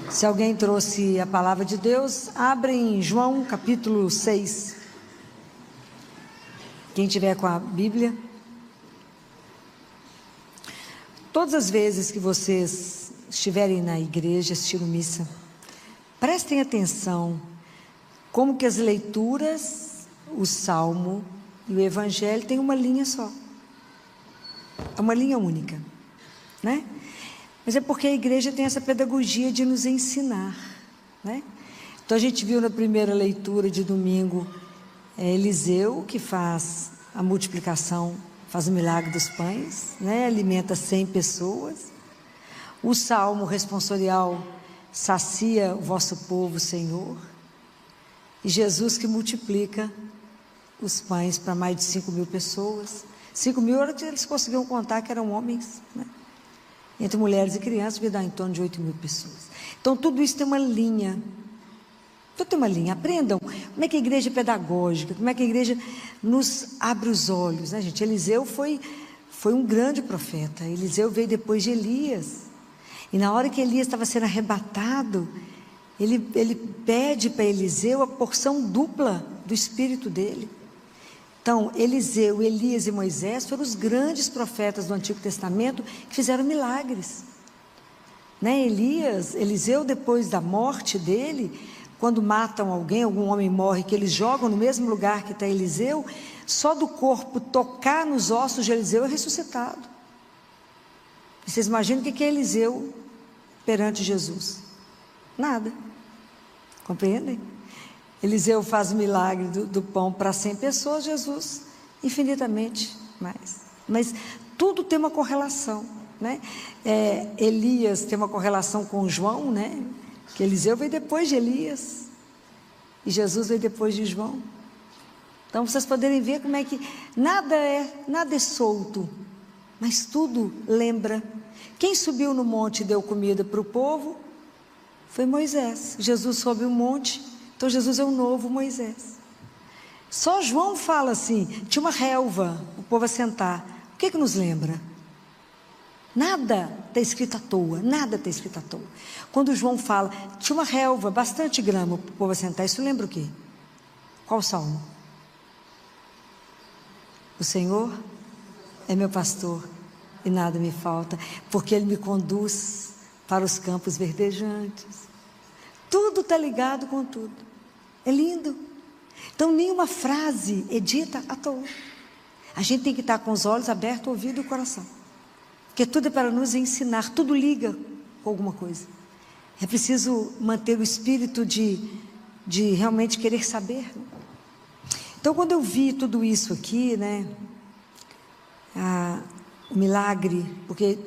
Se alguém trouxe a palavra de Deus, abre em João capítulo 6. Quem tiver com a Bíblia. Todas as vezes que vocês estiverem na igreja assistindo missa, prestem atenção como que as leituras, o salmo e o evangelho têm uma linha só. É uma linha única, né? Mas é porque a igreja tem essa pedagogia de nos ensinar, né? Então a gente viu na primeira leitura de domingo, Eliseu, que faz a multiplicação, faz o milagre dos pães, né? Alimenta 100 pessoas. O salmo responsorial, sacia o vosso povo, Senhor. E Jesus que multiplica os pães para mais de 5.000 pessoas. 5.000 era que eles conseguiam contar que eram homens, né? Entre mulheres e crianças, vai dar em torno de 8.000 pessoas. Então, tudo isso tem uma linha. Tudo tem uma linha. Aprendam como é que a igreja é pedagógica, como é que a igreja nos abre os olhos, né, gente? Eliseu foi um grande profeta. Eliseu veio depois de Elias. E na hora que Elias estava sendo arrebatado, ele pede para Eliseu a porção dupla do espírito dele. Então, Eliseu, Elias e Moisés foram os grandes profetas do Antigo Testamento que fizeram milagres, né? Eliseu, depois da morte dele, quando matam alguém, algum homem morre, que eles jogam no mesmo lugar que está Eliseu, só do corpo tocar nos ossos de Eliseu é ressuscitado. E vocês imaginam o que é Eliseu perante Jesus? Nada. Compreendem? Eliseu faz o milagre do pão para 100 pessoas, Jesus infinitamente mais. Mas tudo tem uma correlação, né? Elias tem uma correlação com João, né? Que Eliseu veio depois de Elias e Jesus veio depois de João. Então vocês poderem ver como é que nada é solto, mas tudo lembra. Quem subiu no monte e deu comida para o povo foi Moisés. Jesus sobe o monte. Então Jesus é o novo Moisés. Só João fala assim, tinha uma relva, o povo a sentar. O que nos lembra? Nada está escrito à toa, nada está escrito à toa. Quando João fala, tinha uma relva, bastante grama para o povo a sentar, isso lembra o quê? Qual salmo? O Senhor é meu pastor e nada me falta, porque Ele me conduz para os campos verdejantes. Tudo está ligado com tudo. É lindo. Então, nenhuma frase é dita à toa. A gente tem que estar com os olhos abertos, o ouvido e o coração. Porque tudo é para nos ensinar, tudo liga com alguma coisa. É preciso manter o espírito de realmente querer saber. Então, quando eu vi tudo isso aqui, né? O milagre, porque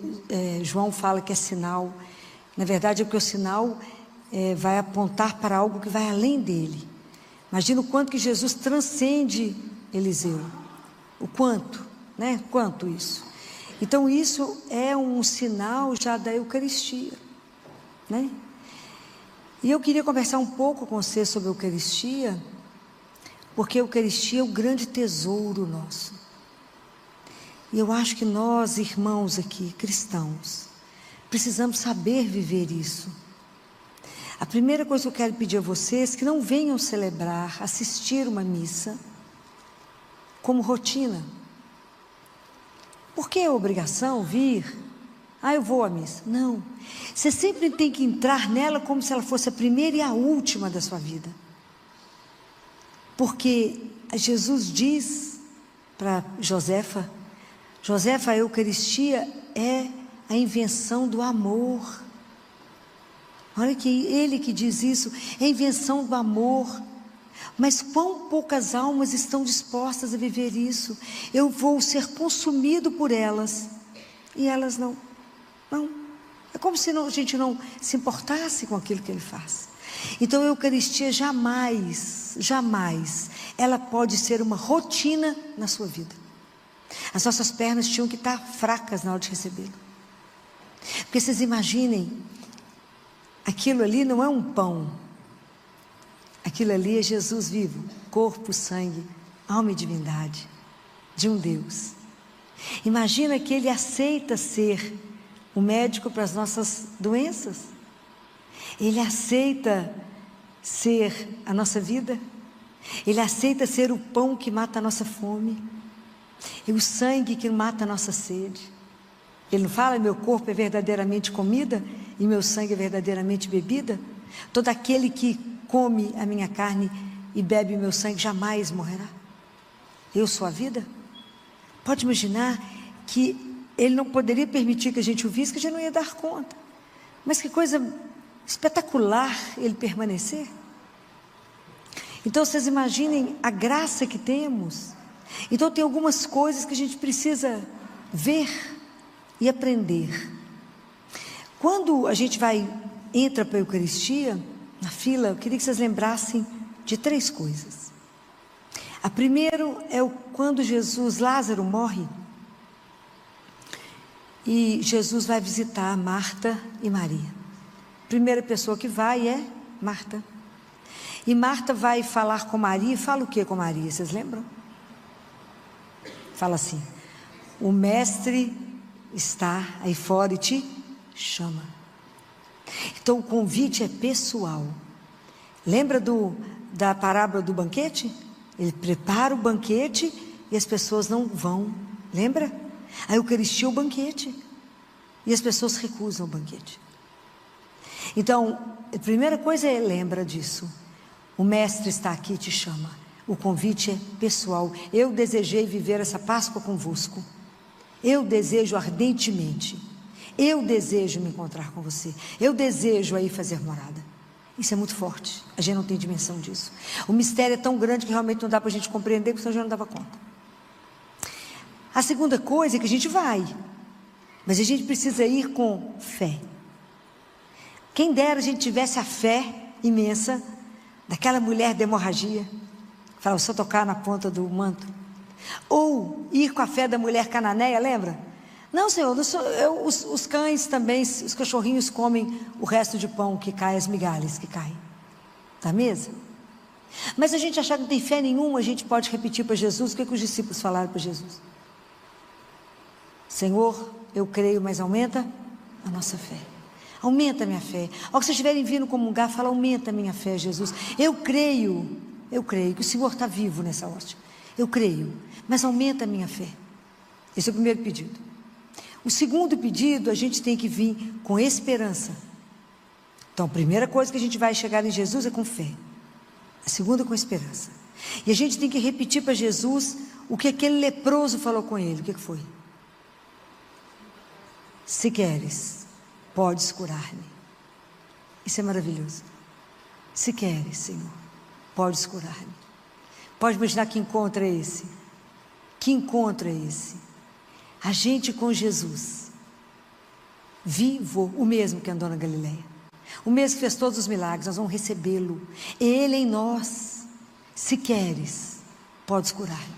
João fala que é sinal. Na verdade, é porque o sinal vai apontar para algo que vai além dele. Imagina o quanto que Jesus transcende Eliseu. O quanto, né? Quanto isso. Então isso é um sinal já da Eucaristia, né? E eu queria conversar um pouco com você sobre a Eucaristia, porque a Eucaristia é o grande tesouro nosso. E eu acho que nós, irmãos aqui, cristãos, precisamos saber viver isso. A primeira coisa que eu quero pedir a vocês, que não venham celebrar, assistir uma missa como rotina. Por que é obrigação vir? Eu vou à missa. Não. Você sempre tem que entrar nela como se ela fosse a primeira e a última da sua vida. Porque Jesus diz para Josefa, a Eucaristia é a invenção do amor. Olha que ele que diz isso, é a invenção do amor. Mas quão poucas almas estão dispostas a viver isso? Eu vou ser consumido por elas, e elas não. É como se a gente não se importasse com aquilo que ele faz. Então a Eucaristia jamais, ela pode ser uma rotina na sua vida. As nossas pernas tinham que estar fracas na hora de recebê-lo. Porque vocês imaginem, aquilo ali não é um pão, aquilo ali é Jesus vivo, corpo, sangue, alma e divindade de um Deus. Imagina que Ele aceita ser o médico para as nossas doenças. Ele aceita ser a nossa vida. Ele aceita ser o pão que mata a nossa fome. E o sangue que mata a nossa sede. Ele não fala: meu corpo é verdadeiramente comida e meu sangue é verdadeiramente bebida? Todo aquele que come a minha carne e bebe o meu sangue jamais morrerá. Eu sou a vida. Pode imaginar que Ele não poderia permitir que a gente o visse, que a gente não ia dar conta. Mas que coisa espetacular Ele permanecer. Então vocês imaginem a graça que temos. Então tem algumas coisas que a gente precisa ver e aprender. Quando a gente entra para a Eucaristia, na fila, eu queria que vocês lembrassem de 3 coisas. A primeira é quando Lázaro morre, e Jesus vai visitar Marta e Maria. A primeira pessoa que vai é Marta. E Marta vai falar com Maria, fala o que com Maria, vocês lembram? Fala assim: o mestre está aí fora e te chama. Então o convite é pessoal. Lembra da parábola do banquete? Ele prepara o banquete e as pessoas não vão. Lembra? A Eucaristia é o banquete e as pessoas recusam o banquete. Então, a primeira coisa é: lembra disso. O mestre está aqui e te chama. O convite é pessoal. Eu desejei viver essa Páscoa convosco. Eu desejo ardentemente. Eu desejo me encontrar com você. Eu desejo aí fazer morada. Isso é muito forte. A gente não tem dimensão disso. O mistério é tão grande que realmente não dá para a gente compreender, porque senão a gente não dava conta. A segunda coisa é que a gente vai, mas a gente precisa ir com fé. Quem dera a gente tivesse a fé imensa daquela mulher de hemorragia, fala: só tocar na ponta do manto. Ou ir com a fé da mulher cananeia, lembra? Não, Senhor, os cães também, os cachorrinhos comem o resto de pão que cai, as migalhas que caem da mesa. Mas a gente achar que não tem fé nenhuma, a gente pode repetir para Jesus o que os discípulos falaram para Jesus: Senhor, eu creio, mas aumenta a nossa fé. Aumenta a minha fé. Ao que vocês estiverem vindo comungar, fala: aumenta a minha fé, Jesus. Eu creio que o Senhor está vivo nessa hóstia. Eu creio, mas aumenta a minha fé. Esse é o primeiro pedido. O segundo pedido, a gente tem que vir com esperança. Então, a primeira coisa que a gente vai chegar em Jesus é com fé. A segunda, com esperança. E a gente tem que repetir para Jesus o que aquele leproso falou com ele. O que foi? Se queres, podes curar-me. Isso é maravilhoso. Se queres, Senhor, podes curar-me. Pode imaginar que encontro é esse? Que encontro é esse? A gente com Jesus, vivo, o mesmo que andou na Galileia, o mesmo que fez todos os milagres, nós vamos recebê-lo. Ele em nós. Se queres, podes curar-me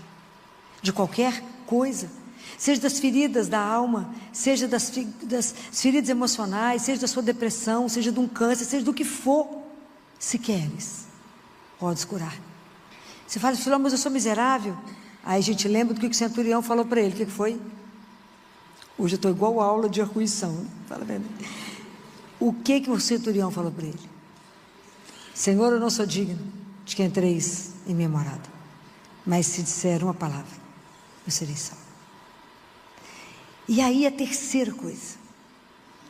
de qualquer coisa, seja das feridas da alma, seja das feridas emocionais, seja da sua depressão, seja de um câncer, seja do que for. Se queres, podes curar-me. Você fala: filho, mas eu sou miserável. Aí a gente lembra do que o centurião falou para ele. O que foi? Hoje eu estou igual a aula de arruição. Fala bem. O que o centurião falou para ele? Senhor, eu não sou digno de que entreis em minha morada, mas se disser uma palavra, eu serei salvo. E aí a terceira coisa.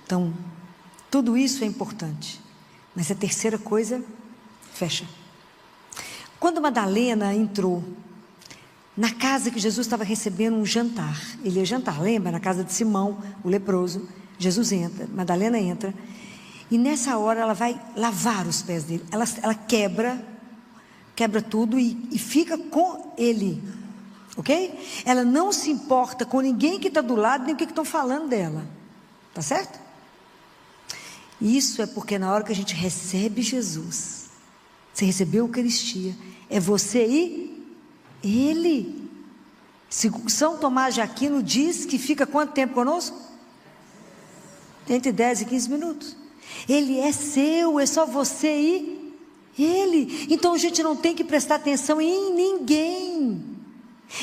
Então, tudo isso é importante, mas a terceira coisa, fecha. Quando Madalena entrou na casa que Jesus estava recebendo um jantar, ele ia jantar, lembra? Na casa de Simão, o leproso. Jesus entra, Madalena entra, e nessa hora ela vai lavar os pés dele. Ela quebra tudo e fica com ele, ok? Ela não se importa com ninguém que está do lado, nem o que estão falando dela, tá certo? Isso é porque na hora que a gente recebe Jesus, você recebeu a Eucaristia, é você e Ele. São Tomás de Aquino diz que fica quanto tempo conosco? Entre 10 e 15 minutos. Ele é seu, é só você e Ele. Então a gente não tem que prestar atenção em ninguém,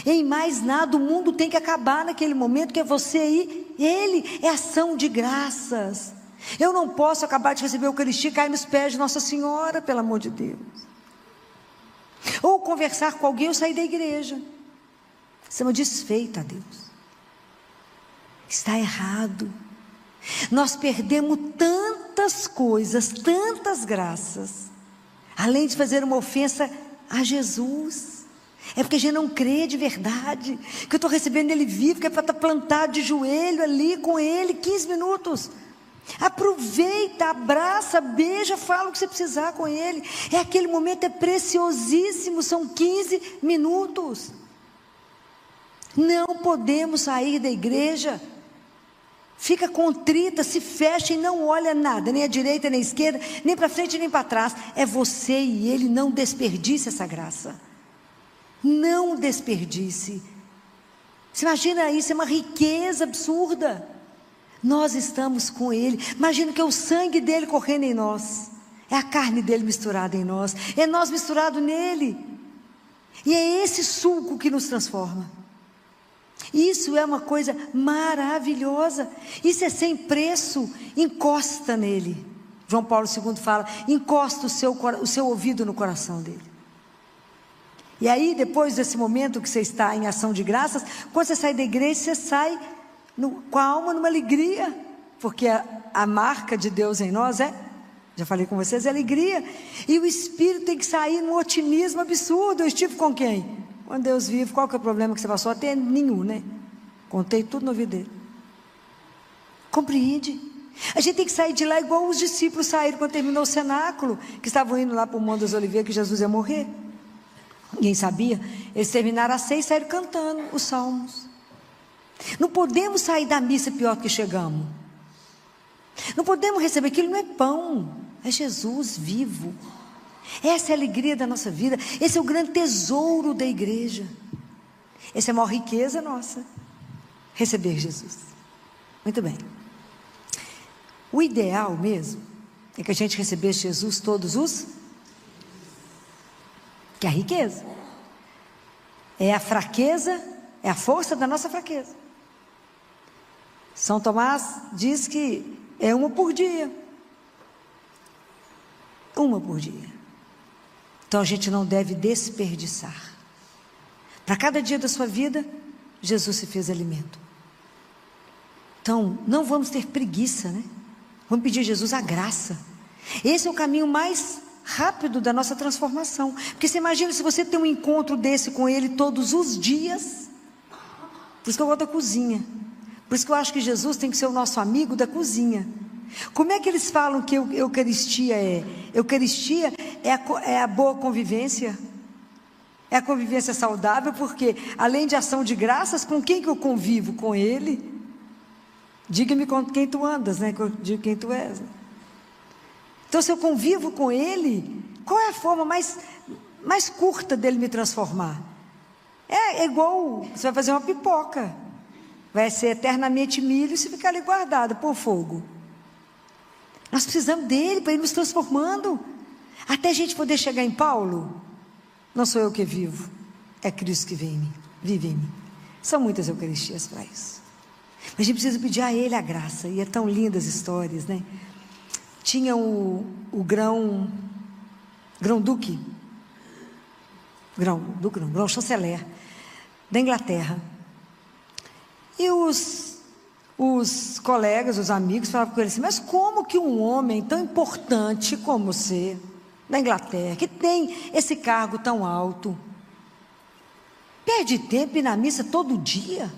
em mais nada. O mundo tem que acabar naquele momento, que é você e Ele. É ação de graças. Eu não posso acabar de receber a Eucaristia e cair nos pés de Nossa Senhora, pelo amor de Deus. Ou conversar com alguém ou sair da igreja. Isso é uma desfeita a Deus. Está errado. Nós perdemos tantas coisas, tantas graças, além de fazer uma ofensa a Jesus. É porque a gente não crê de verdade, que eu estou recebendo Ele vivo, que é para estar plantado de joelho ali com Ele, 15 minutos. Aproveita, abraça, beija, fala o que você precisar com Ele. Aquele momento é preciosíssimo, são 15 minutos. Não podemos sair da igreja, fica contrita, se fecha e não olha nada, nem à direita, nem à esquerda, nem para frente, nem para trás. É você e Ele, não desperdice essa graça. Não desperdice. Você imagina isso, é uma riqueza absurda. Nós estamos com Ele. Imagina que é o sangue dele correndo em nós, é a carne dele misturada em nós, é nós misturado nele, e é esse suco que nos transforma. Isso é uma coisa maravilhosa, isso é sem preço. Encosta nele. João Paulo II fala, encosta o seu ouvido no coração dele. E aí, depois desse momento que você está em ação de graças, quando você sai da igreja, você sai com a alma numa alegria, porque a marca de Deus em nós já falei com vocês, é alegria, e o espírito tem que sair num otimismo absurdo. Eu estive com quem? Com Deus vivo. Qual que é o problema que você passou? Até nenhum, né? Contei tudo no ouvido dele. Compreende? A gente tem que sair de lá igual os discípulos saíram quando terminou o cenáculo, que estavam indo lá para o Monte das Oliveiras, que Jesus ia morrer. Ninguém sabia. Eles terminaram a ceia e saíram cantando os salmos. Não podemos sair da missa pior do que chegamos. Não podemos receber aquilo, não é pão, é Jesus vivo. Essa é a alegria da nossa vida. Esse é o grande tesouro da igreja. Essa é a maior riqueza nossa, receber Jesus. Muito bem. O ideal mesmo é que a gente recebesse Jesus todos os, que é a riqueza, é a fraqueza, é a força da nossa fraqueza. São Tomás diz que é uma por dia. Uma por dia. Então a gente não deve desperdiçar. Para cada dia da sua vida, Jesus se fez alimento. Então não vamos ter preguiça, né? Vamos pedir a Jesus a graça. Esse é o caminho mais rápido da nossa transformação. Porque você imagina se você tem um encontro desse com Ele todos os dias. Por isso que eu gosto da cozinha. Por isso que eu acho que Jesus tem que ser o nosso amigo da cozinha. Como é que eles falam que Eucaristia é? Eucaristia é a boa convivência. É a convivência saudável, porque além de ação de graças, com quem que eu convivo? Com Ele. Diga-me com quem tu andas, né? Diga quem tu és. Então, se eu convivo com Ele, qual é a forma mais curta dele me transformar? É igual, você vai fazer uma pipoca. Vai ser eternamente milho se ficar ali guardado por fogo. Nós precisamos dele para ir nos transformando. Até a gente poder chegar em Paulo. Não sou eu que vivo, é Cristo que vive em mim. São muitas Eucaristias para isso. Mas a gente precisa pedir a Ele a graça. E é tão lindas as histórias, né? Tinha o grão-duque, grão-chanceler da Inglaterra. E os colegas, os amigos falavam com ele assim, mas como que um homem tão importante como você, da Inglaterra, que tem esse cargo tão alto, perde tempo em ir na missa todo dia?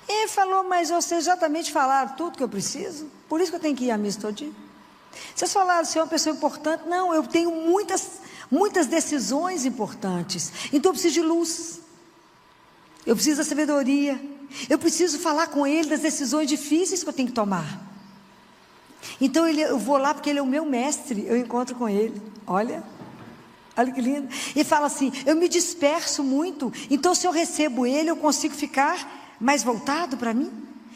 Ele falou, mas vocês exatamente falaram tudo que eu preciso, por isso que eu tenho que ir à missa todo dia. Vocês falaram, você é uma pessoa importante. Não, eu tenho muitas decisões importantes, então eu preciso de luz, eu preciso da sabedoria, eu preciso falar com Ele das decisões difíceis que eu tenho que tomar. Então eu vou lá porque Ele é o meu mestre, eu encontro com Ele. Olha que lindo. Ele fala assim, eu me disperso muito, então se eu recebo Ele, eu consigo ficar mais voltado para mim,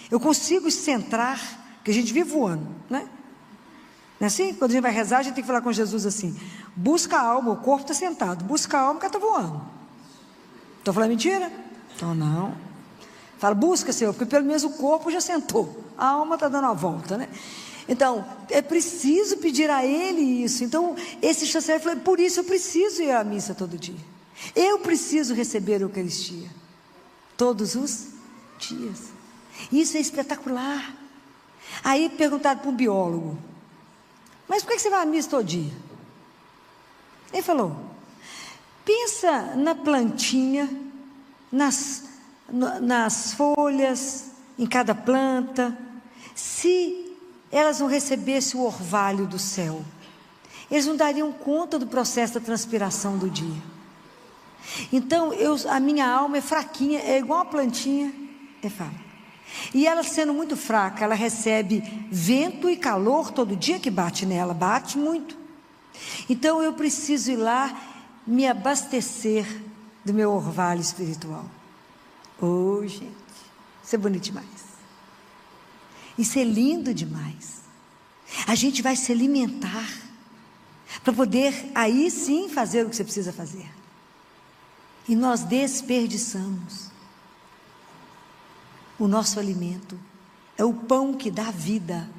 eu consigo centrar, porque a gente vive voando, né? Não é assim? Quando a gente vai rezar, a gente tem que falar com Jesus assim, busca a alma, o corpo está sentado, busca a alma, que está voando. Estou falando mentira? Então não. Fala, busca, Senhor, porque pelo menos o corpo já sentou, a alma está dando a volta, né? Então, é preciso pedir a Ele isso. Então, esse chanceler falou, por isso eu preciso ir à missa todo dia. Eu preciso receber a Eucaristia todos os dias. Isso é espetacular. Aí perguntaram para um biólogo, mas por que você vai à missa todo dia? Ele falou, pensa na plantinha, nas folhas, em cada planta. Se elas não recebessem o orvalho do céu, eles não dariam conta do processo da transpiração do dia. Então, a minha alma é fraquinha, é igual uma plantinha, e ela sendo muito fraca, ela recebe vento e calor todo dia que bate nela, bate muito. Então, eu preciso ir lá me abastecer do meu orvalho espiritual. Oh, gente, isso é bonito demais. Isso é lindo demais. A gente vai se alimentar para poder aí sim fazer o que você precisa fazer. E nós desperdiçamos o nosso alimento. É o pão que dá vida.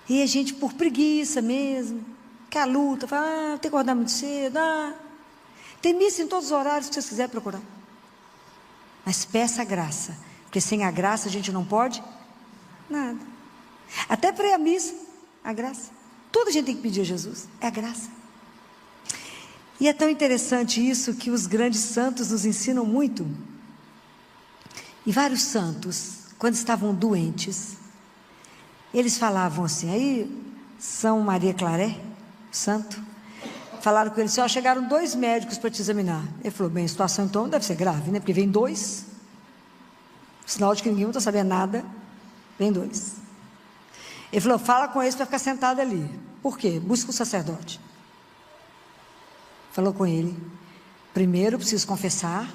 E a gente, por preguiça mesmo, que a luta, fala, tem que acordar muito cedo, tem missa em todos os horários que vocês quiserem procurar. Mas peça a graça, porque sem a graça a gente não pode nada. Até para ir à missa, a graça. Tudo a gente tem que pedir a Jesus, é a graça. E é tão interessante isso que os grandes santos nos ensinam muito. E vários santos, quando estavam doentes, eles falavam assim, aí São Maria Claret, santo, falaram com ele, só chegaram 2 médicos para te examinar. Ele falou, bem, a situação então deve ser grave, né? Porque vem 2, sinal de que ninguém está sabendo nada, vem 2. Ele falou, fala com eles para ficar sentado ali. Por quê? Busca o sacerdote. Falou com ele, primeiro eu preciso confessar,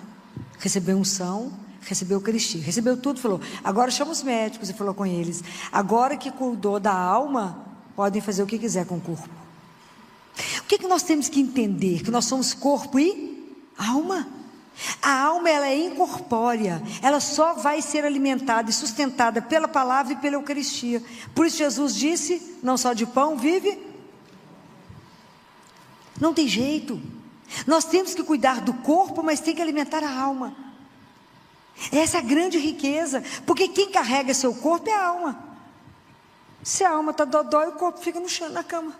receber unção, receber a Eucaristia, recebeu tudo, falou, agora chama os médicos, e falou com eles, agora que cuidou da alma, podem fazer o que quiser com o corpo. O que nós temos que entender? Que nós somos corpo e alma. A alma, ela é incorpórea, ela só vai ser alimentada e sustentada pela palavra e pela Eucaristia. Por isso Jesus disse, não só de pão vive. Não tem jeito. Nós temos que cuidar do corpo, mas tem que alimentar a alma. Essa é a grande riqueza, porque quem carrega seu corpo é a alma. Se a alma está dodói, o corpo fica no chão, na cama.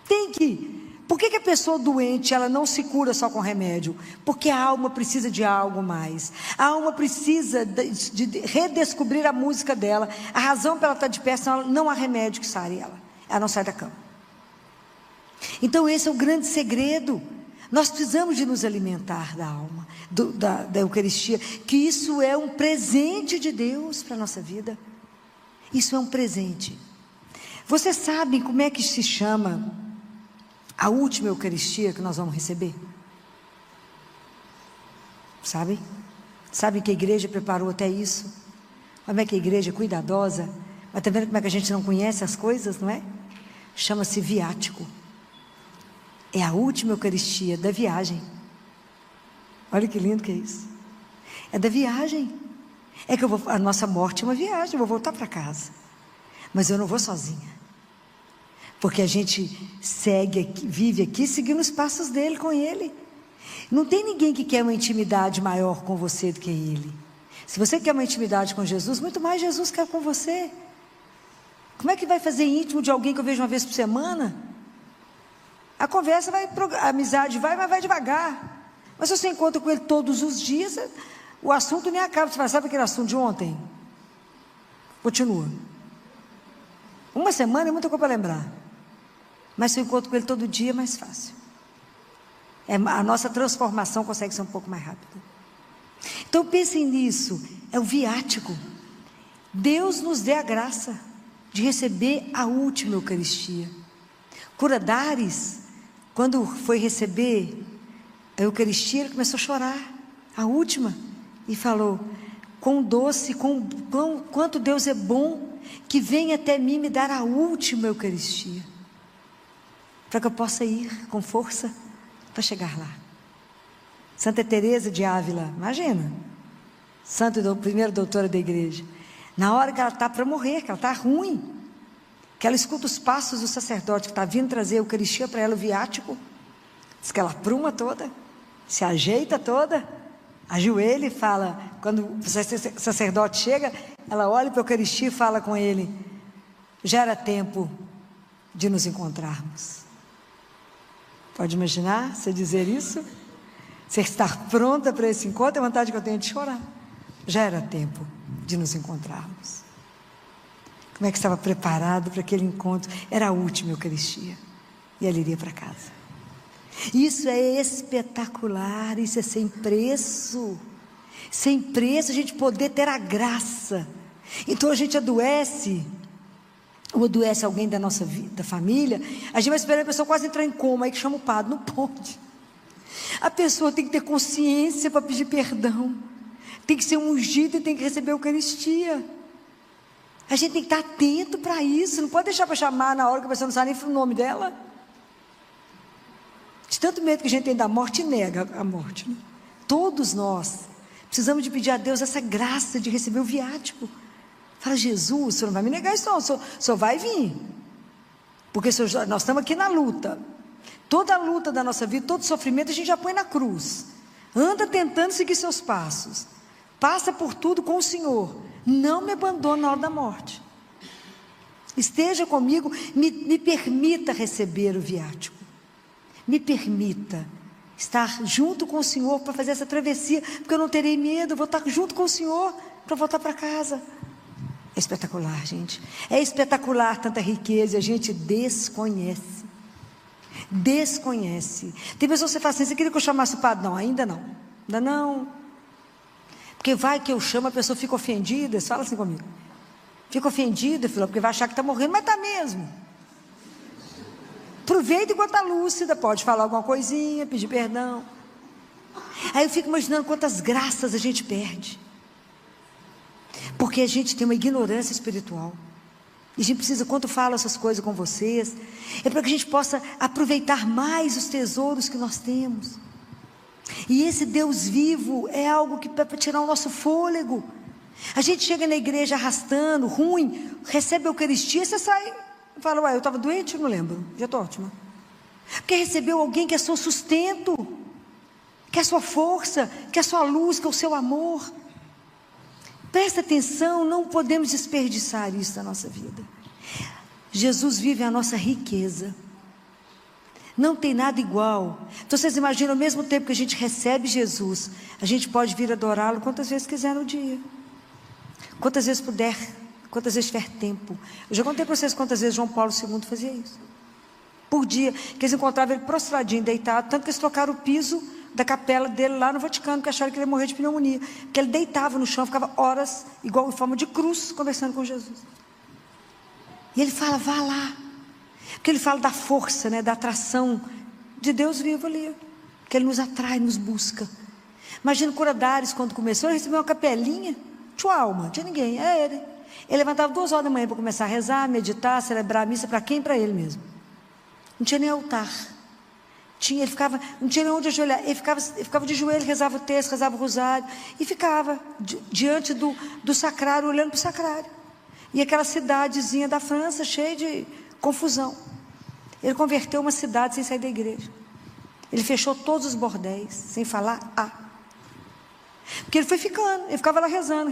Tem que. Por que a pessoa doente, ela não se cura só com remédio? Porque a alma precisa de algo mais. A alma precisa de redescobrir a música dela. A razão para ela estar de pé, senão não há remédio que sare ela. Ela não sai da cama. Então esse é o grande segredo. Nós precisamos de nos alimentar da alma, da Eucaristia, que isso é um presente de Deus para a nossa vida. Isso é um presente. Vocês sabem como é que se chama a última Eucaristia que nós vamos receber? Sabem? Sabem que a igreja preparou até isso? Como é que a igreja é cuidadosa? Mas está vendo como é que a gente não conhece as coisas, não é? Chama-se viático. É a última Eucaristia da viagem. Olha que lindo que é isso. É da viagem. É que a nossa morte é uma viagem, eu vou voltar para casa. Mas eu não vou sozinha. Porque a gente segue aqui, vive aqui seguindo os passos dele, com ele. Não tem ninguém que quer uma intimidade maior com você do que ele. Se você quer uma intimidade com Jesus, muito mais Jesus quer com você. Como é que vai fazer íntimo de alguém que eu vejo uma vez por semana? A conversa vai, a amizade vai, mas vai devagar. Mas se você encontra com ele todos os dias, o assunto nem acaba. Você fala, sabe aquele assunto de ontem? Continua. Uma semana é muita coisa para lembrar. Mas se eu encontro com ele todo dia, é mais fácil. A nossa transformação consegue ser um pouco mais rápida. Então pensem nisso, é o viático. Deus nos dê a graça de receber a última Eucaristia. Curadares, quando foi receber a Eucaristia, ele começou a chorar, a última, e falou, quão doce, quanto Deus é bom, que vem até mim me dar a última Eucaristia, para que eu possa ir com força, para chegar lá. Santa Teresa de Ávila, imagina, primeira doutora da igreja. Na hora que ela está para morrer, que ela está ruim, que ela escuta os passos do sacerdote que está vindo trazer a Eucaristia para ela, o viático, diz que ela apruma toda, se ajeita toda, ajoelha e fala, quando o sacerdote chega, ela olha para a Eucaristia e fala com ele: já era tempo de nos encontrarmos. Pode imaginar você dizer isso? Você estar pronta para esse encontro? É vontade que eu tenho de chorar. Já era tempo de nos encontrarmos. Como é que estava preparado para aquele encontro? Era a última Eucaristia. E ela iria para casa. Isso é espetacular, isso é sem preço. Sem preço a gente poder ter a graça. Então a gente adoece, ou adoece alguém da nossa vida, da família, a gente vai esperar a pessoa quase entrar em coma, aí que chama o padre. Não pode. A pessoa tem que ter consciência para pedir perdão, tem que ser ungida e tem que receber a Eucaristia. A gente tem que estar atento para isso, não pode deixar para chamar na hora que a pessoa não sabe nem o nome dela. De tanto medo que a gente tem da morte, nega a morte, né? Todos nós precisamos de pedir a Deus essa graça de receber o viático. Fala: Jesus, o Senhor não vai me negar isso não, o Senhor vai vir, porque nós estamos aqui na luta. Toda a luta da nossa vida, todo sofrimento a gente já põe na cruz. Anda tentando seguir seus passos, passa por tudo com o Senhor, não me abandone na hora da morte. Esteja comigo, me permita receber o viático, me permita estar junto com o Senhor para fazer essa travessia, porque eu não terei medo, eu vou estar junto com o Senhor para voltar para casa. É espetacular, gente, é espetacular tanta riqueza, a gente desconhece. Tem pessoas que você fala assim: você queria que eu chamasse o padre? Não, ainda não, porque vai que eu chamo, a pessoa fica ofendida. Você fala assim comigo: fica ofendida, filha, porque vai achar que está morrendo, mas está mesmo. Aproveita enquanto está lúcida, pode falar alguma coisinha, pedir perdão. Aí eu fico imaginando quantas graças a gente perde, porque a gente tem uma ignorância espiritual. E a gente precisa, quando falo essas coisas com vocês, é para que a gente possa aproveitar mais os tesouros que nós temos. E esse Deus vivo é algo que para tirar o nosso fôlego. A gente chega na igreja arrastando, ruim, recebe a Eucaristia, você sai, fala: ué, eu estava doente? Eu não lembro, já estou ótima. Porque recebeu alguém que é seu sustento, que é a sua força, que é a sua luz, que é o seu amor. Presta atenção, não podemos desperdiçar isso na nossa vida. Jesus vive a nossa riqueza. Não tem nada igual. Então vocês imaginam, ao mesmo tempo que a gente recebe Jesus, a gente pode vir adorá-lo quantas vezes quiser no dia. Quantas vezes puder, quantas vezes tiver tempo. Eu já contei para vocês quantas vezes João Paulo II fazia isso. Por dia, que eles encontravam ele prostradinho, deitado, tanto que eles trocaram o piso da capela dele lá no Vaticano, porque acharam que ele ia morrer de pneumonia, porque ele deitava no chão, ficava horas, igual em forma de cruz, conversando com Jesus. E ele fala: vá lá, porque ele fala da força, né, da atração de Deus vivo ali, que ele nos atrai, nos busca. Imagina o Coradares, quando começou, ele recebeu uma capelinha, tinha alma, não tinha ninguém, era ele. Ele levantava 2 horas da manhã para começar a rezar, meditar, celebrar a missa. Para quem? Para ele mesmo. Não tinha nem altar. Ele ficava, não tinha nem onde ajoelhar, ele ficava de joelho, rezava o texto, rezava o rosário, e ficava diante do sacrário, olhando para o sacrário. E aquela cidadezinha da França, cheia de confusão. Ele converteu uma cidade sem sair da igreja. Ele fechou todos os bordéis, sem falar porque ele foi ficando, ele ficava lá rezando.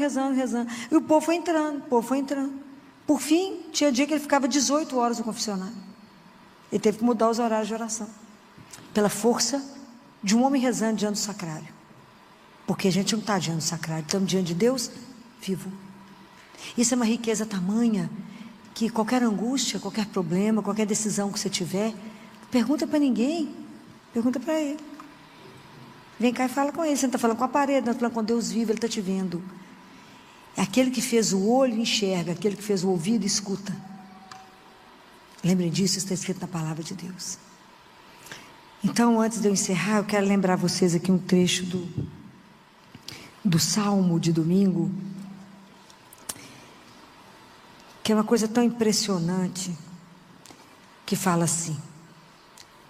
E o povo foi entrando. Por fim, tinha dia que ele ficava 18 horas no confessionário. Ele teve que mudar os horários de oração. Pela força de um homem rezando diante do sacrário. Porque a gente não está diante do sacrário, estamos diante de Deus vivo. Isso é uma riqueza tamanha, que qualquer angústia, qualquer problema, qualquer decisão que você tiver, pergunta para ninguém, pergunta para Ele. Vem cá e fala com Ele. Você não está falando com a parede, não está falando com Deus vivo, Ele está te vendo. Aquele que fez o olho enxerga, aquele que fez o ouvido escuta. Lembrem disso, está escrito na palavra de Deus. Então, antes de eu encerrar, eu quero lembrar vocês aqui um trecho do Salmo de domingo, que é uma coisa tão impressionante, que fala assim: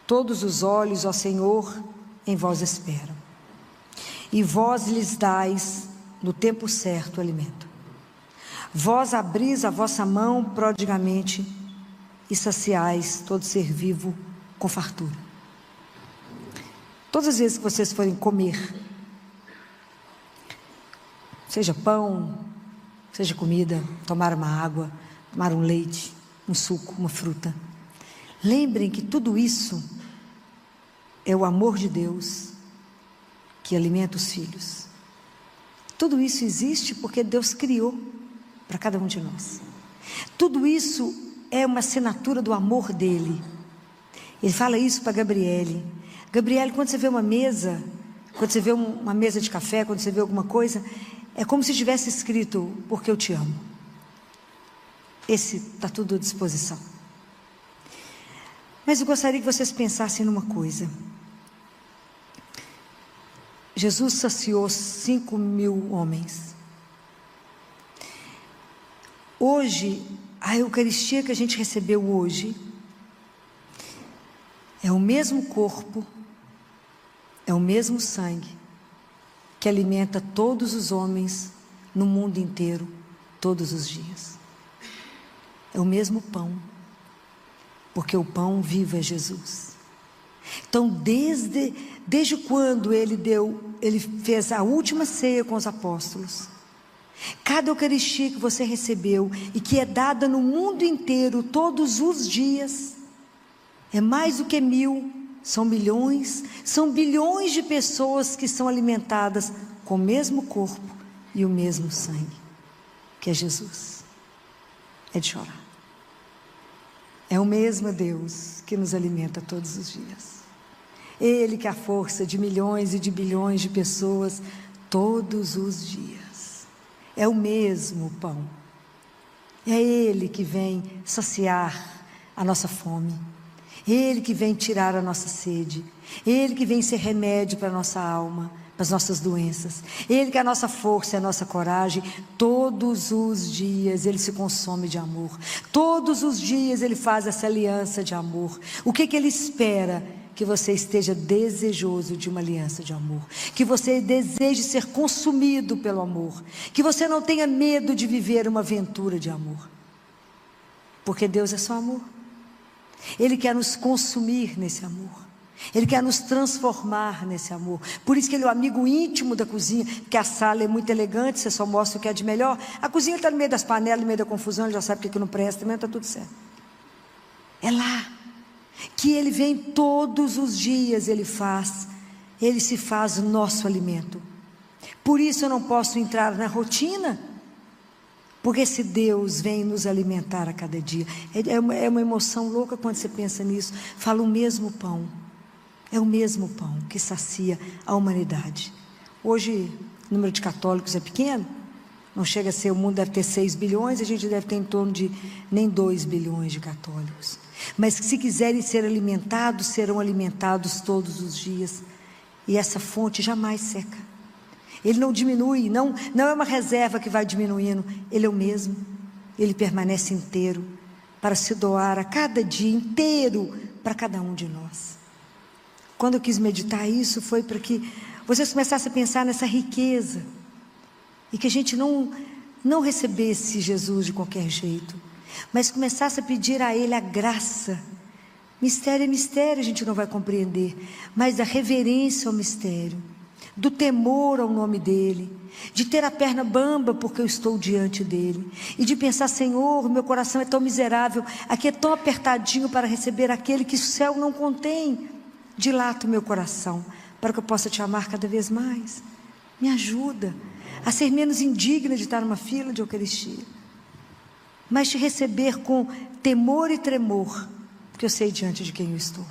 todos os olhos, ó Senhor, em vós esperam, e vós lhes dais no tempo certo o alimento. Vós abris a vossa mão prodigamente e saciais todo ser vivo com fartura. Todas as vezes que vocês forem comer, seja pão, seja comida, tomar uma água, tomar um leite, um suco, uma fruta, lembrem que tudo isso é o amor de Deus que alimenta os filhos. Tudo isso existe porque Deus criou para cada um de nós. Tudo isso é uma assinatura do amor dele. Ele fala isso para Gabriele. Gabriele, quando você vê uma mesa, quando você vê uma mesa de café, quando você vê alguma coisa, é como se tivesse escrito, porque eu te amo. Esse está tudo à disposição. Mas eu gostaria que vocês pensassem numa coisa. Jesus saciou 5.000 homens. Hoje, a Eucaristia que a gente recebeu hoje, é o mesmo corpo, é o mesmo sangue, que alimenta todos os homens no mundo inteiro, todos os dias. É o mesmo pão, porque o pão vivo é Jesus. Então, desde quando ele fez a última ceia com os apóstolos, cada Eucaristia que você recebeu e que é dada no mundo inteiro todos os dias, é mais do que 1.000, são milhões, são bilhões de pessoas que são alimentadas com o mesmo corpo e o mesmo sangue, que é Jesus. É de chorar. É o mesmo Deus que nos alimenta todos os dias. Ele que é a força de milhões e de bilhões de pessoas todos os dias. É o mesmo pão. É Ele que vem saciar a nossa fome. Ele que vem tirar a nossa sede. Ele que vem ser remédio para a nossa alma, para as nossas doenças. Ele que é a nossa força, é a nossa coragem. Todos os dias Ele se consome de amor. Todos os dias Ele faz essa aliança de amor. O que Ele espera? Que você esteja desejoso de uma aliança de amor. Que você deseje ser consumido pelo amor. Que você não tenha medo de viver uma aventura de amor. Porque Deus é só amor. Ele quer nos consumir nesse amor. Ele quer nos transformar nesse amor. Por isso que Ele é o amigo íntimo da cozinha. Que a sala é muito elegante, você só mostra o que é de melhor. A cozinha está no meio das panelas, no meio da confusão. Ele já sabe o que não presta, também está tudo certo. É lá que Ele vem todos os dias. Ele se faz nosso alimento. Por isso eu não posso entrar na rotina, porque esse Deus vem nos alimentar a cada dia. É uma emoção louca quando você pensa nisso. Fala o mesmo pão. É o mesmo pão que sacia a humanidade. Hoje o número de católicos é pequeno. Não chega a ser, o mundo deve ter 6 bilhões. A gente deve ter em torno de nem 2 bilhões de católicos. Mas se quiserem ser alimentados, serão alimentados todos os dias. E essa fonte jamais seca. Ele não diminui, não é uma reserva que vai diminuindo. Ele é o mesmo. Ele permanece inteiro para se doar a cada dia inteiro para cada um de nós. Quando eu quis meditar isso, foi para que vocês começassem a pensar nessa riqueza e que a gente não recebesse Jesus de qualquer jeito, mas começasse a pedir a Ele a graça. Mistério é mistério, a gente não vai compreender, mas a reverência ao mistério, do temor ao nome dEle, de ter a perna bamba porque eu estou diante dEle, e de pensar, Senhor, meu coração é tão miserável, aqui é tão apertadinho para receber aquele que o céu não contém. Dilata o meu coração, para que eu possa te amar cada vez mais. Me ajuda a ser menos indigna de estar numa fila de Eucaristia, mas te receber com temor e tremor, porque eu sei diante de quem eu estou,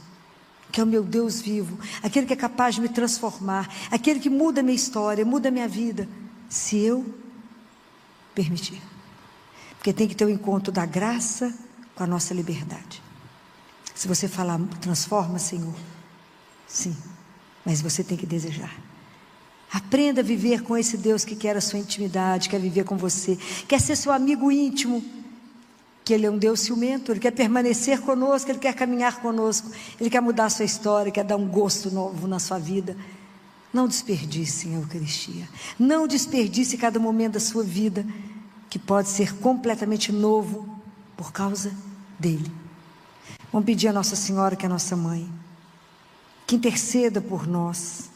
que é o meu Deus vivo, aquele que é capaz de me transformar, aquele que muda a minha história, muda a minha vida, se eu permitir. Porque tem que ter o encontro da graça com a nossa liberdade. Se você falar, transforma, Senhor, sim, mas você tem que desejar. Aprenda a viver com esse Deus que quer a sua intimidade, quer viver com você, quer ser seu amigo íntimo, que Ele é um Deus ciumento, Ele quer permanecer conosco, Ele quer caminhar conosco, Ele quer mudar a sua história, quer dar um gosto novo na sua vida. Não desperdicem a Eucaristia. Não desperdice cada momento da sua vida, que pode ser completamente novo por causa dele. Vamos pedir a Nossa Senhora, que é a nossa mãe, que interceda por nós,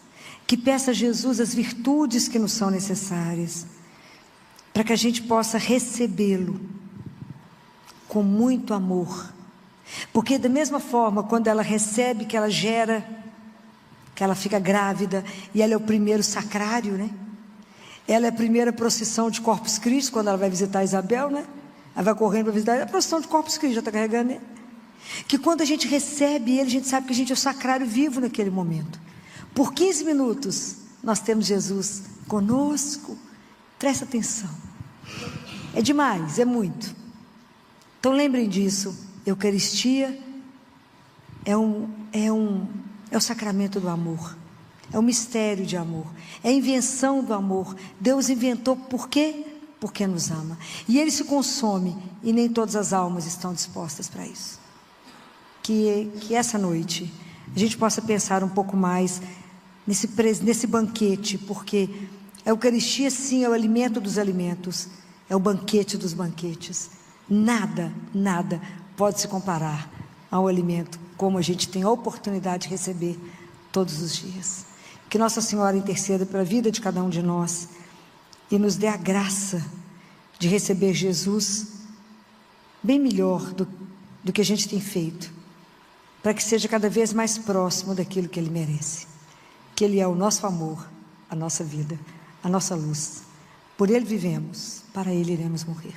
que peça a Jesus as virtudes que nos são necessárias, para que a gente possa recebê-lo com muito amor. Porque da mesma forma, quando ela recebe, que ela gera, que ela fica grávida, e ela é o primeiro sacrário, né? Ela é a primeira procissão de Corpus Christi, quando ela vai visitar Isabel, né? Ela vai correndo para visitar, a procissão de Corpus Christi, já está carregando ele. Que quando a gente recebe ele, a gente sabe que a gente é o sacrário vivo naquele momento. Por 15 minutos, nós temos Jesus conosco. Presta atenção. É demais, é muito. Então lembrem disso. Eucaristia é o sacramento do amor. É o mistério de amor. É a invenção do amor. Deus inventou por quê? Porque nos ama. E ele se consome, e nem todas as almas estão dispostas para isso. Que essa noite a gente possa pensar um pouco mais nesse banquete, porque a Eucaristia sim é o alimento dos alimentos, é o banquete dos banquetes. Nada pode se comparar ao alimento como a gente tem a oportunidade de receber todos os dias. Que Nossa Senhora interceda pela vida de cada um de nós e nos dê a graça de receber Jesus bem melhor do que a gente tem feito, para que seja cada vez mais próximo daquilo que Ele merece. Que Ele é o nosso amor, a nossa vida, a nossa luz. Por Ele vivemos, para Ele iremos morrer.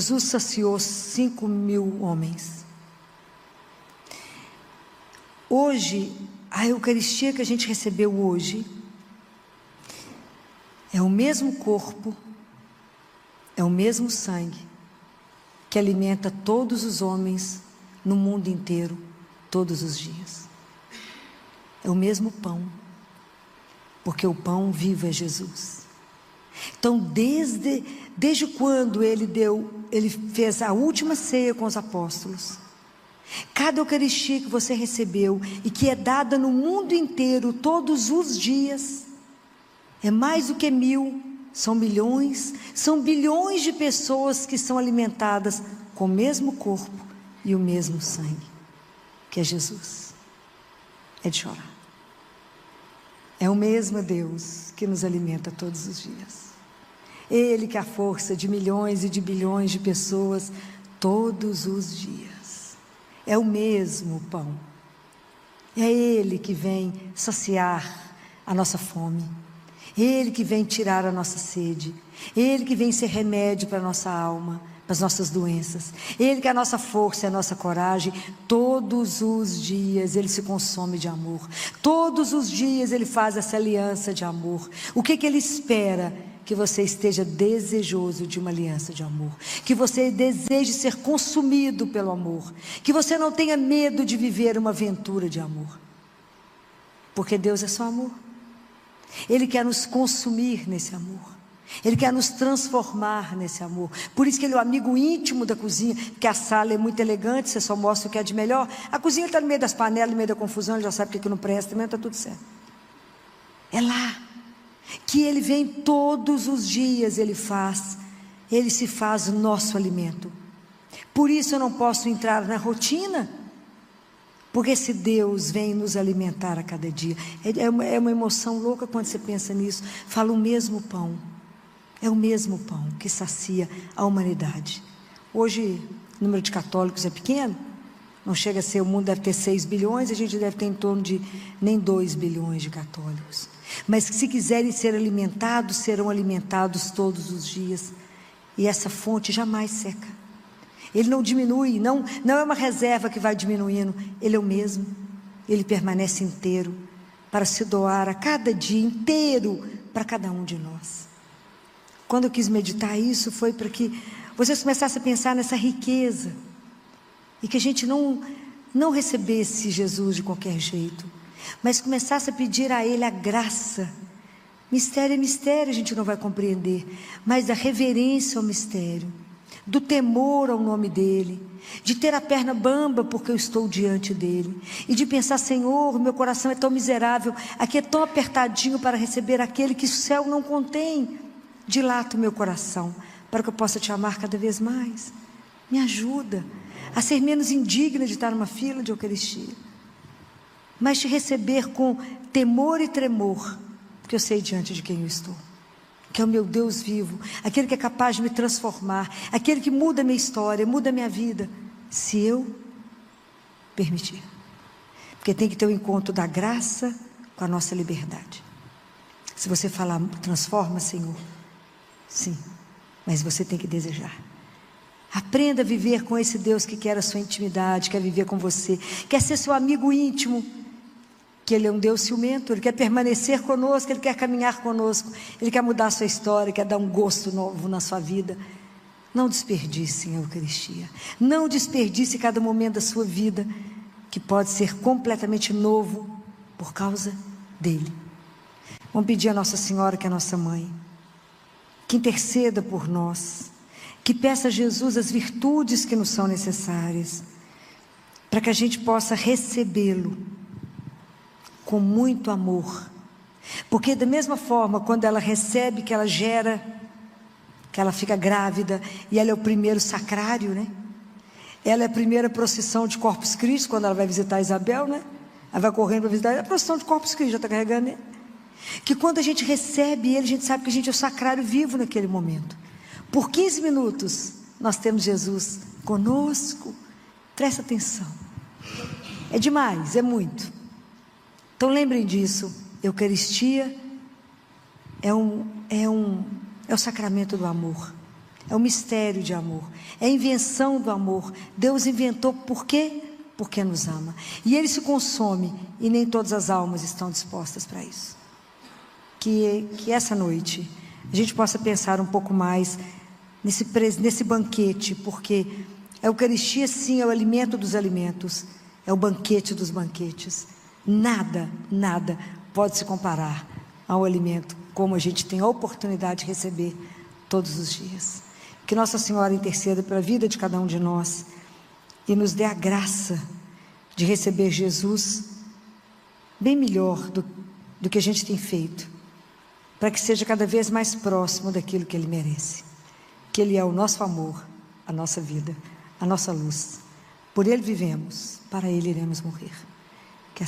Jesus saciou 5.000 homens. Hoje, a Eucaristia que a gente recebeu hoje é o mesmo corpo, é o mesmo sangue que alimenta todos os homens no mundo inteiro, todos os dias. É o mesmo pão, porque o pão vivo é Jesus. Então, desde quando ele fez a última ceia com os apóstolos, cada Eucaristia que você recebeu e que é dada no mundo inteiro todos os dias, é mais do que 1.000, são milhões, são bilhões de pessoas que são alimentadas com o mesmo corpo e o mesmo sangue, que é Jesus. É de chorar. É o mesmo Deus que nos alimenta todos os dias. Ele que é a força de milhões e de bilhões de pessoas todos os dias. É o mesmo pão. É Ele que vem saciar a nossa fome. Ele que vem tirar a nossa sede. Ele que vem ser remédio para a nossa alma, para as nossas doenças. Ele que é a nossa força, é a nossa coragem. Todos os dias Ele se consome de amor. Todos os dias Ele faz essa aliança de amor. O que Ele espera? Que você esteja desejoso de uma aliança de amor. Que você deseje ser consumido pelo amor. Que você não tenha medo de viver uma aventura de amor. Porque Deus é só amor. Ele quer nos consumir nesse amor. Ele quer nos transformar nesse amor. Por isso que Ele é o amigo íntimo da cozinha. Que a sala é muito elegante, você só mostra o que é de melhor. A cozinha está no meio das panelas, no meio da confusão. Ele já sabe o que não presta, também está tudo certo. É lá que Ele vem todos os dias. Ele se faz o nosso alimento. Por isso eu não posso entrar na rotina, porque esse Deus vem nos alimentar a cada dia. É uma emoção louca quando você pensa nisso. Fala o mesmo pão. É o mesmo pão que sacia a humanidade. Hoje o número de católicos é pequeno. Não chega a ser, o mundo deve ter 6 bilhões, a gente deve ter em torno de nem 2 bilhões de católicos. Mas que se quiserem ser alimentados, serão alimentados todos os dias. E essa fonte jamais seca. Ele não diminui, não é uma reserva que vai diminuindo. Ele é o mesmo. Ele permanece inteiro para se doar a cada dia inteiro para cada um de nós. Quando eu quis meditar isso, foi para que vocês começassem a pensar nessa riqueza e que a gente não recebesse Jesus de qualquer jeito, mas começasse a pedir a Ele a graça. Mistério é mistério, a gente não vai compreender, mas a reverência ao mistério, do temor ao nome dEle, de ter a perna bamba porque eu estou diante dEle, e de pensar: Senhor, meu coração é tão miserável, aqui é tão apertadinho para receber aquele que o céu não contém. Dilata o meu coração, para que eu possa te amar cada vez mais. Me ajuda a ser menos indigna de estar numa fila de Eucaristia, mas te receber com temor e tremor, porque eu sei diante de quem eu estou, que é o meu Deus vivo, aquele que é capaz de me transformar, aquele que muda a minha história, muda a minha vida, se eu permitir. Porque tem que ter o encontro da graça com a nossa liberdade. Se você falar: transforma, Senhor, sim, mas você tem que desejar. Aprenda a viver com esse Deus que quer a sua intimidade, quer viver com você, quer ser seu amigo íntimo, que Ele é um Deus ciumento, Ele quer permanecer conosco, Ele quer caminhar conosco, Ele quer mudar a sua história, quer dar um gosto novo na sua vida. Não desperdice a Eucaristia, não desperdice cada momento da sua vida, que pode ser completamente novo por causa dEle. Vamos pedir a Nossa Senhora, que é a nossa mãe, que interceda por nós, que peça a Jesus as virtudes que nos são necessárias, para que a gente possa recebê-lo com muito amor. Porque da mesma forma, quando ela recebe, que ela gera, que ela fica grávida, e ela é o primeiro sacrário, né? Ela é a primeira procissão de Corpus Christi, quando ela vai visitar Isabel, né? Ela vai correndo para visitar, é a procissão de Corpus Christi, já está carregando, né? Que quando a gente recebe Ele, a gente sabe que a gente é o sacrário vivo naquele momento. Por 15 minutos, nós temos Jesus conosco. Presta atenção. É demais, é muito. Então lembrem disso. Eucaristia é o sacramento do amor. É um mistério de amor, é a invenção do amor. Deus inventou por quê? Porque nos ama. E Ele se consome, e nem todas as almas estão dispostas para isso. Que essa noite a gente possa pensar um pouco mais nesse banquete, porque a Eucaristia, sim, é o alimento dos alimentos, é o banquete dos banquetes. Nada pode se comparar ao alimento como a gente tem a oportunidade de receber todos os dias. Que Nossa Senhora interceda pela vida de cada um de nós e nos dê a graça de receber Jesus bem melhor do que a gente tem feito, para que seja cada vez mais próximo daquilo que Ele merece. Que Ele é o nosso amor, a nossa vida, a nossa luz. Por Ele vivemos, para Ele iremos morrer.